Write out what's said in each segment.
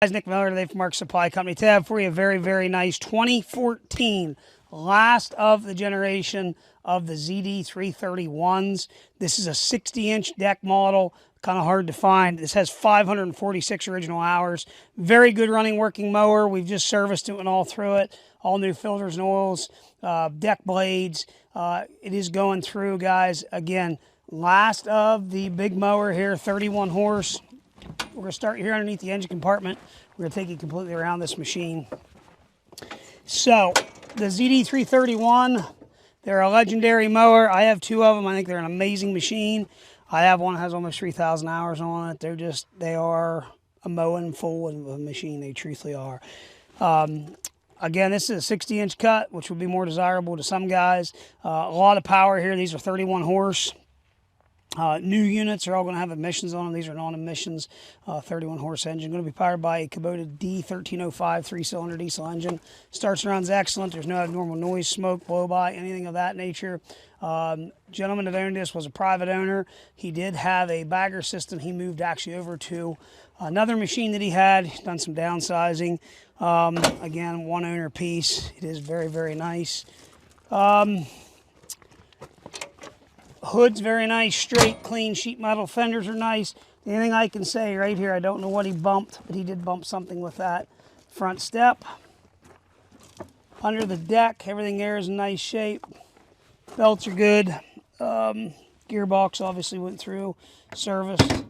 Guys, Nick Miller today from Mark Supply Company. Today I have for you a very, very nice 2014 last of the generation of the ZD331s. This is a 60-inch deck model, kind of hard to find. This has 546 original hours. Very good running working mower. We've just serviced it and all through it. All new filters and oils, deck blades. It is going through, guys. Again, last of the big mower here, 31 horse. We're going to start here underneath the engine compartment. We're going to take you completely around this machine. So, the ZD331, they're a legendary mower. I have two of them. I think they're an amazing machine. I have one that has almost 3,000 hours on it. They are a mowing full of a machine. They truthfully are. Again, this is a 60-inch cut, which would be more desirable to some guys. A lot of power here. These are 31 horse. New units are all going to have emissions on them. These are non-emissions, 31 horse engine. Going to be powered by a KUBOTA ZD331 3-cylinder diesel engine. Starts and runs excellent. There's no abnormal noise, smoke, blow-by, anything of that nature. Gentleman that owned this was a private owner. He did have a bagger system. He moved actually over to another machine that he had. He's done some downsizing. Again, one owner piece. It is very, very nice. Hood's very nice, straight, clean, sheet metal. Fenders are nice. The only thing I can say right here, I don't know what he bumped, but he did bump something with that front step. Under the deck, everything there is in nice shape. Belts are good. Gearbox obviously went through, service.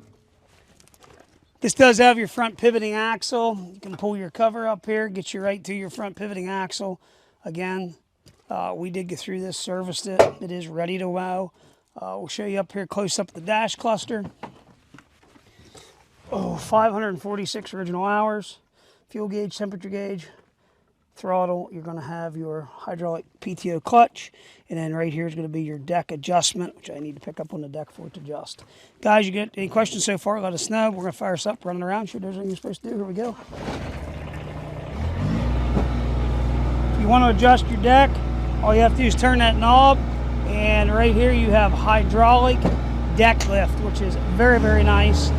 This does have your front pivoting axle. You can pull your cover up here, get you right to your front pivoting axle. Again, we did get through this, serviced it. It is ready to mow. We'll show you up here close up the dash cluster. 546 original hours. Fuel gauge, temperature gauge, throttle. You're going to have your hydraulic PTO clutch. And then right here is going to be your deck adjustment, which I need to pick up on the deck for it to adjust. Guys, you get any questions so far, let us know. We're going to fire us up, running around, show you everything you're supposed to do. Here we go. If you want to adjust your deck, all you have to do is turn that knob. And right here you have hydraulic deck lift, which is very, very nice.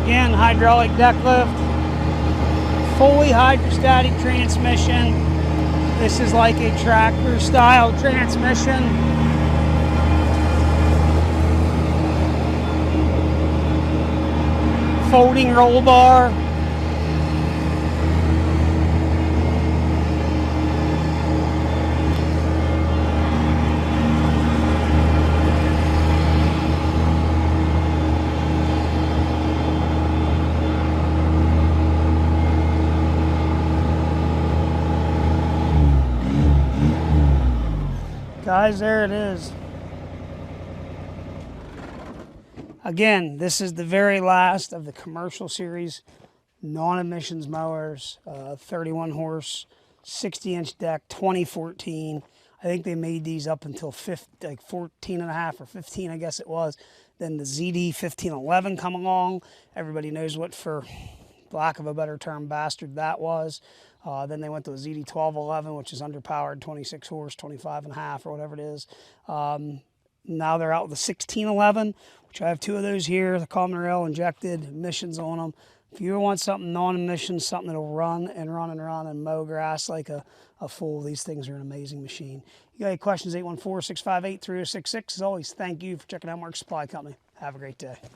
Again, hydraulic deck lift, fully hydrostatic transmission. This is like a tractor style transmission. Folding roll bar. Guys, there it is. Again, this is the very last of the commercial series non-emissions mowers, 31 horse, 60-inch deck, 2014. I think they made these up until 14 and a half or 15, I guess it was. Then the ZD 1511 come along. Everybody knows what, for lack of a better term, bastard that was. Then they went to a ZD 1211, which is underpowered, 26 horse, 25 and a half, or whatever it is. Now they're out with the 1611, which I have two of those here, the common rail injected, emissions on them. If you want something non-emissions, something that'll run and run and run and mow grass like a fool, these things are an amazing machine. You got any questions, 814-658-3066. As always, thank you for checking out Mark Supply Company. Have a great day.